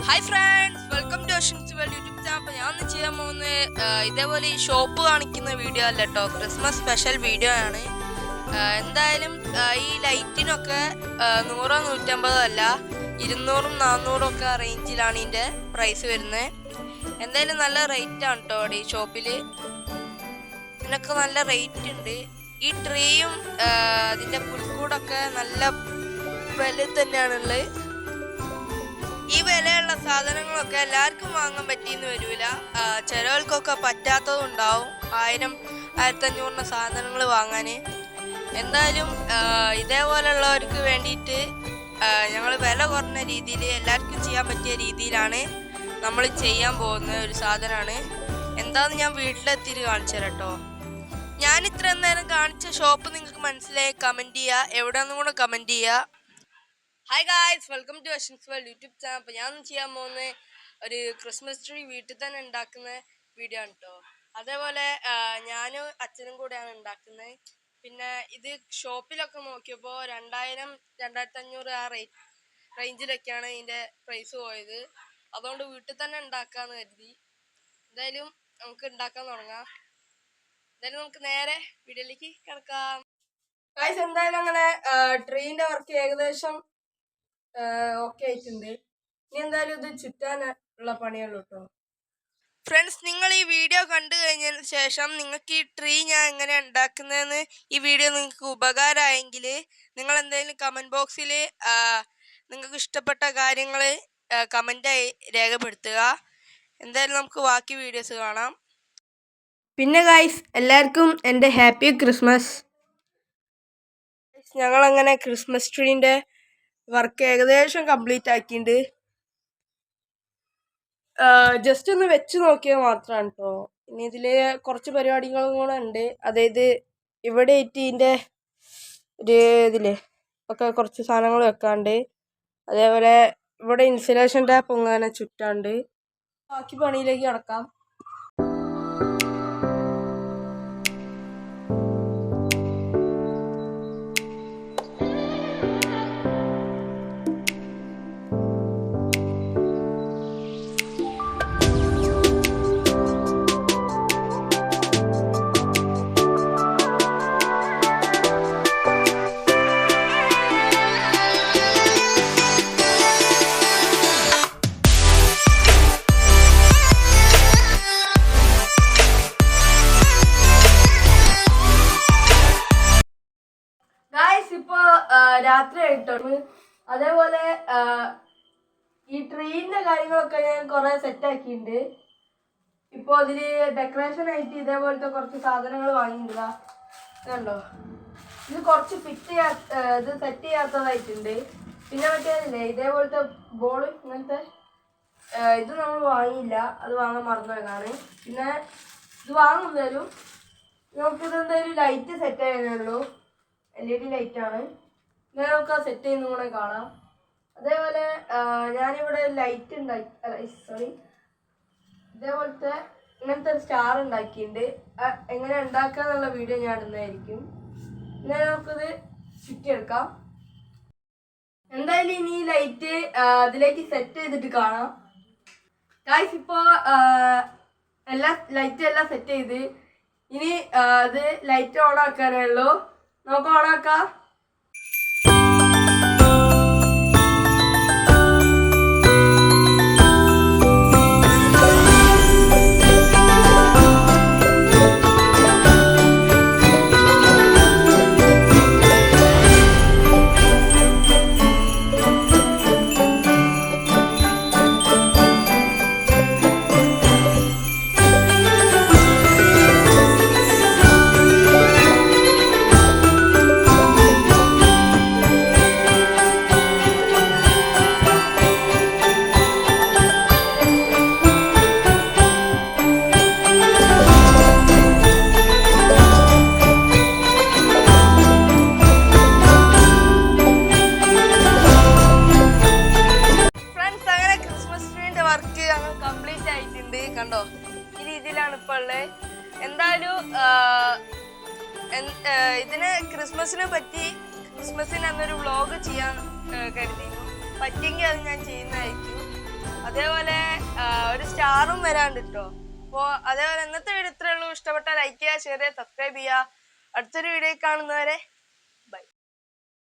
Hi friends, welcome to Ashwin's world YouTube channel. അപ്പോൾ ഞാൻ ഒന്ന് ചെയ്യാൻ പോകുന്നത് ഇതേപോലെ ഈ ഷോപ്പ് കാണിക്കുന്ന വീഡിയോ അല്ല കേട്ടോ, ക്രിസ്മസ് സ്പെഷ്യൽ വീഡിയോ ആണ്. എന്തായാലും ഈ ലൈറ്റിനൊക്കെ 100 150 അല്ല 200 400 ഒക്കെ റേഞ്ചിലാണ് ഇതിൻ്റെ പ്രൈസ് വരുന്നത്. എന്തായാലും നല്ല റേറ്റ് ആണ് കേട്ടോ അവിടെ ഈ ഷോപ്പിൽ. ഇതിനൊക്കെ നല്ല റേറ്റ് ഉണ്ട്. ഈ ട്രീയും അതിൻ്റെ പുൽക്കൂടൊക്കെ നല്ല വില തന്നെയാണുള്ളത്. ഈ വിലയുള്ള സാധനങ്ങളൊക്കെ എല്ലാവർക്കും വാങ്ങാൻ പറ്റിയെന്ന് വരില്ല. ചിലവർക്കൊക്കെ പറ്റാത്തതുണ്ടാവും 1000 1500 സാധനങ്ങൾ വാങ്ങാൻ. എന്തായാലും ഇതേപോലെയുള്ളവർക്ക് വേണ്ടിയിട്ട് ഞങ്ങൾ വില കുറഞ്ഞ രീതിയിൽ എല്ലാവർക്കും ചെയ്യാൻ പറ്റിയ രീതിയിലാണ് നമ്മൾ ചെയ്യാൻ പോകുന്ന ഒരു സാധനമാണ്. എന്താണെന്ന് ഞാൻ വീട്ടിലെത്തിയിട്ട് കാണിച്ചു തരാം കേട്ടോ. ഞാൻ ഇത്രയും നേരം കാണിച്ച ഷോപ്പ് നിങ്ങൾക്ക് മനസ്സിലായി കമൻറ്റ് ചെയ്യുക, എവിടെയാണെന്നും കൂടെ കമൻറ്റ് ചെയ്യുക. Hi guys, welcome to Ashwin's world YouTube channel. അപ്പോൾ ഞാൻ ചെയ്യാൻ പോകുന്ന ഒരു ക്രിസ്മസ് ട്രീ വീട്ടിൽ തന്നെ ഉണ്ടാക്കുന്ന വീഡിയോ ആണ് കേട്ടോ. അതേപോലെ ഞാനും അച്ഛനും കൂടെയാണ് ഉണ്ടാക്കുന്നത്. പിന്നെ ഇത് ഷോപ്പിലൊക്കെ നോക്കിയപ്പോൾ 2000 2500 ആ റേഞ്ചിലൊക്കെയാണ് ഇതിൻ്റെ പ്രൈസ് പോയത്. അതുകൊണ്ട് വീട്ടിൽ തന്നെ ഉണ്ടാക്കാമെന്ന് കരുതി. എന്തായാലും നമുക്ക് ഉണ്ടാക്കാൻ തുടങ്ങാം. എന്തായാലും നമുക്ക് നേരെ വീഡിയോയിലേക്ക് കിടക്കാം. ഗായ്സ്, എന്തായാലും അങ്ങനെ ട്രീൻ്റെ വർക്ക് ഏകദേശം ഓക്കെ ആയിട്ടുണ്ട്. ഇനി എന്തായാലും ഇത് ചുറ്റാനുള്ള പണിയുള്ളൂ കേട്ടോ. ഫ്രണ്ട്സ്, നിങ്ങൾ ഈ വീഡിയോ കണ്ടു കഴിഞ്ഞതിന് ശേഷം നിങ്ങൾക്ക് ഈ ട്രീ ഞാൻ എങ്ങനെ ഉണ്ടാക്കുന്നതെന്ന് ഈ വീഡിയോ നിങ്ങൾക്ക് ഉപകാരമായെങ്കിൽ നിങ്ങൾ എന്തായാലും കമൻറ്റ് ബോക്സിൽ നിങ്ങൾക്ക് ഇഷ്ടപ്പെട്ട കാര്യങ്ങൾ കമൻറ്റായി രേഖപ്പെടുത്തുക. എന്തായാലും നമുക്ക് ബാക്കി വീഡിയോസ് കാണാം. പിന്നെ ഗായ്സ്, എല്ലാവർക്കും എൻ്റെ ഹാപ്പി ക്രിസ്മസ്. ഞങ്ങളങ്ങനെ ക്രിസ്മസ് ട്രീൻ്റെ വർക്ക് ഏകദേശം കംപ്ലീറ്റ് ആക്കിയിട്ടുണ്ട്. ജസ്റ്റ് ഒന്ന് വെച്ച് നോക്കിയത് മാത്രമാണ് കേട്ടോ. ഇനി ഇതിൽ കുറച്ച് പരിപാടികളും കൂടെ ഉണ്ട്. അതായത് ഇവിടെ ഇതിൻ്റെ ഒരു ഇതിൽ ഒക്കെ കുറച്ച് സാധനങ്ങൾ വെക്കാണ്ട്, അതേപോലെ ഇവിടെ ഇൻസുലേഷൻ ടാപ്പ് അങ്ങനെ ചുറ്റാണ്ട്. ബാക്കി പണിയിലേക്ക് കിടക്കാം. ഇപ്പൊ രാത്രി ആയിട്ടാണ്. അതേപോലെ ഈ ട്രീന്റെ കാര്യങ്ങളൊക്കെ ഞാൻ കുറെ സെറ്റ് ആക്കിയിട്ടുണ്ട്. ഇപ്പൊ അതില് ഡെക്കറേഷൻ ആയിട്ട് ഇതേപോലത്തെ കുറച്ച് സാധനങ്ങൾ വാങ്ങിയിട്ടില്ല. കണ്ടോ, ഇത് കുറച്ച് ഇത് സെറ്റ് ചെയ്യാത്തതായിട്ടുണ്ട്. പിന്നെ മറ്റേതില്ലേ ഇതേപോലത്തെ ബോൾ, ഇങ്ങനത്തെ ഇത് നമ്മൾ വാങ്ങിയില്ല, അത് വാങ്ങാൻ മറന്നുപോയതാണ്. പിന്നെ ഇത് വാങ്ങുന്നതിലും നമുക്കിത് എന്തായാലും ലൈറ്റ് സെറ്റ് ചെയ്യാനുള്ളൂ. LED ലൈറ്റാണ്. ഇങ്ങനെ നമുക്ക് ആ സെറ്റ് ചെയ്യുന്ന കൂടെ കാണാം. അതേപോലെ ഞാനിവിടെ ലൈറ്റ് ഇതേപോലത്തെ ഇങ്ങനത്തെ ഒരു സ്റ്റാർ ഉണ്ടാക്കിയിട്ടുണ്ട്. എങ്ങനെ ഉണ്ടാക്കുക എന്നുള്ള വീഡിയോ ഞാൻ ഇടുന്നതായിരിക്കും. ഇങ്ങനെ നമുക്കിത് ചുറ്റിയെടുക്കാം. എന്തായാലും ഇനി ലൈറ്റ് അതിലേക്ക് സെറ്റ് ചെയ്തിട്ട് കാണാം. ഗായ്സ്, ഇപ്പോൾ ലൈറ്റ് എല്ലാം സെറ്റ് ചെയ്ത് ഇനി അത് ലൈറ്റ് ഓൺ ആക്കാനേ ഉള്ളൂ. നമുക്ക് ഓണാക്കാം. കംപ്ലീറ്റ് ആയിട്ടുണ്ട്. കണ്ടോ, ഈ രീതിയിലാണ് ഇപ്പോൾ ഉള്ളത്. എന്തായാലും ഇതിന് ക്രിസ്മസിന് അന്നൊരു വ്ളോഗ് ചെയ്യാൻ കരുതിയിരുന്നു. പറ്റിയെങ്കിൽ അത് ഞാൻ ചെയ്യുന്നതായിരിക്കും. അതേപോലെ ഒരു സ്റ്റാറും വരാണ്ട് കേട്ടോ. അപ്പോൾ അതേപോലെ ഇന്നത്തെ വീഡിയോ ഇത്രയേ ഉള്ളൂ. ഇഷ്ടപ്പെട്ട ലൈക്ക് ചെയ്യുക, ഷെയർ ചെയ്യുക, സബ്സ്ക്രൈബ് ചെയ്യുക. അടുത്തൊരു വീഡിയോ കാണുന്നവരെ